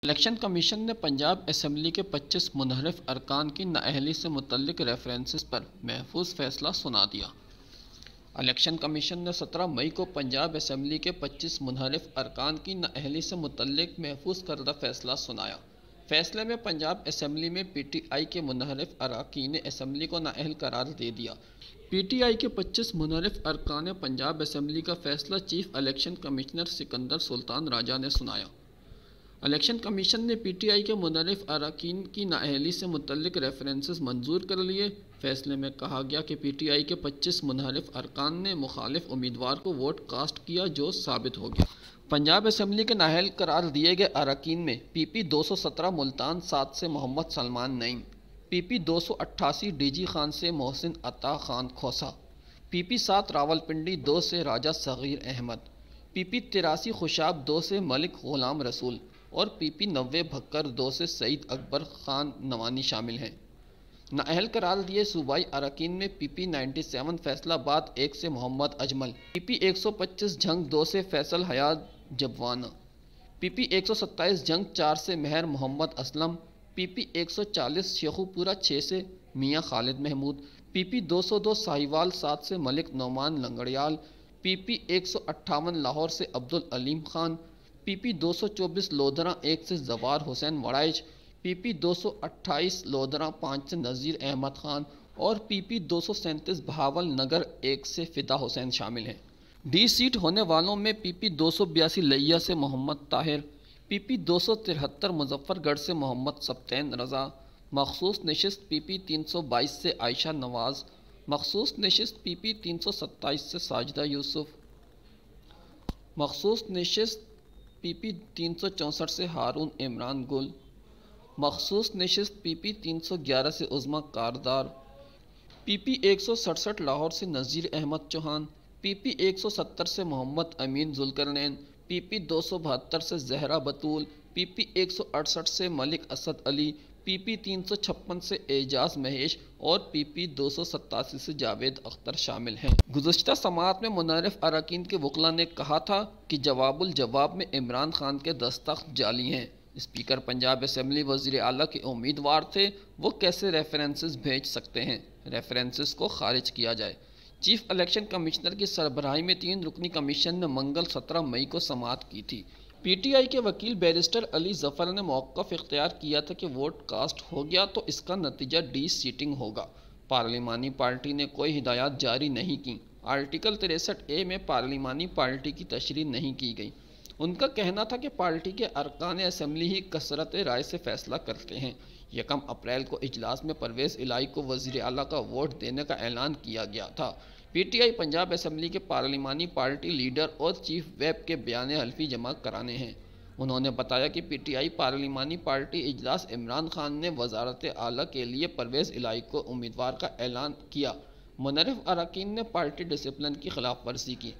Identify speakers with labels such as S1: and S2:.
S1: Election commission نے Punjab assembly کے 25 منحرف ارکان کی نااہلی سے متعلق ریفرنسز پر محفوظ فیصلہ سنا دیا۔ الیکشن کمیشن نے 17 مئی کو پنجاب اسمبلی کے 25 منحرف ارکان کی نااہلی سے متعلق محفوظ کردہ فیصلہ سنایا۔ فیصلے میں پنجاب اسمبلی میں پی ٹی آئی کے منحرف اراکین اسمبلی کو نااہل قرار دے دیا۔ پی ٹی آئی کے 25 منحرف ارکان پنجاب اسمبلی کا فیصلہ چیف الیکشن کمشنر سکندر سلطان راجہ نے سنایا۔ الیکشن کمیشن نے پی ٹی آئی کے منحرف اراکین کی نااہلی سے متعلق ریفرنسز منظور کر لیے۔ فیصلے میں کہا گیا کہ پی ٹی آئی کے 25 منحرف ارکان نے مخالف امیدوار کو ووٹ کاسٹ کیا جو ثابت ہو گیا۔ پنجاب اسمبلی کے نااہل قرار دیے گئے اراکین میں پی پی 217 ملتان 7 سے محمد سلمان نعیم، پی پی 288 ڈی جی خان سے محسن عطا خان کھوسہ، پی پی 7 راولپنڈی 2 سے راجہ صغیر احمد، پی پی 83 خوشاب 2 سے ملک غلام رسول اور پی پی 90 بھکر 2 سے سعید اکبر خان نوانی شامل ہیں۔ نااہل قرار دیے صوبائی اراکین میں پی پی 97 فیصل آباد 1 سے محمد اجمل، پی پی 125 جھنگ 2 سے فیصل حیات جبوانہ، پی پی 127 جھنگ 4 سے مہر محمد اسلم، پی پی 140 شیخو پورہ 6 سے میاں خالد محمود، پی پی 202 ساہیوال 7 سے ملک نعمان لنگڑیال، پی پی 158 لاہور سے عبدالعلیم خان، پی پی 224 لودھراں 1 سے زوار حسین وڑائچ، پی پی 228 لودھراں 5 سے نذیر احمد خان اور پی پی 237 بہاول نگر 1 سے فدا حسین شامل ہیں۔ ڈی سیٹ ہونے والوں میں پی پی 282 لیا سے محمد طاہر، پی پی 273 مظفر گڑھ سے محمد سبطین رضا، مخصوص نشست پی پی 322 سے عائشہ نواز، مخصوص نشست پی پی 327 سے ساجدہ یوسف، مخصوص نشست پی پی 364 سے ہارون عمران گل، مخصوص نشست پی پی 311 سے عظمیٰ کاردار، پی پی 167 لاہور سے نذیر احمد چوہان، پی پی 170 سے محمد امین ذوالقرنین، پی پی 272 سے زہرا بطول، پی پی 168 سے ملک اسد علی، پی پی 356 سے اعجاز مہیش اور پی پی 287 سے جاوید اختر شامل ہیں۔ گزشتہ سماعت میں منحرف اراکین کے وکلاء نے کہا تھا کہ جواب الجواب میں عمران خان کے دستخط جعلی ہیں۔ اسپیکر پنجاب اسمبلی وزیر اعلیٰ کے امیدوار تھے، وہ کیسے ریفرنسز بھیج سکتے ہیں؟ ریفرنسز کو خارج کیا جائے۔ چیف الیکشن کمشنر کی سربراہی میں 3 رکنی کمیشن نے منگل 17 مئی کو سماعت کی تھی۔ پی ٹی آئی کے وکیل بیرسٹر علی ظفر نے موقف اختیار کیا تھا کہ ووٹ کاسٹ ہو گیا تو اس کا نتیجہ ڈی سیٹنگ ہوگا۔ پارلیمانی پارٹی نے کوئی ہدایات جاری نہیں کی۔ آرٹیکل 63A میں پارلیمانی پارٹی کی تشریح نہیں کی گئی۔ ان کا کہنا تھا کہ پارٹی کے ارکان اسمبلی ہی کثرت رائے سے فیصلہ کرتے ہیں۔ 1 اپریل کو اجلاس میں پرویز الہی کو وزیر اعلیٰ کا ووٹ دینے کا اعلان کیا گیا تھا۔ P T I Punjab assembly کے پارلیمانی پارٹی لیڈر اور چیف ویپ کے بیان حلفی جمع کرانے ہیں۔ انہوں نے بتایا کہ پی ٹی آئی پارلیمانی پارٹی اجلاس عمران خان نے وزارت اعلیٰ کے لیے پرویز الہی کو امیدوار کا اعلان کیا۔ منحرف اراکین نے پارٹی ڈسپلن کی خلاف ورزی کی۔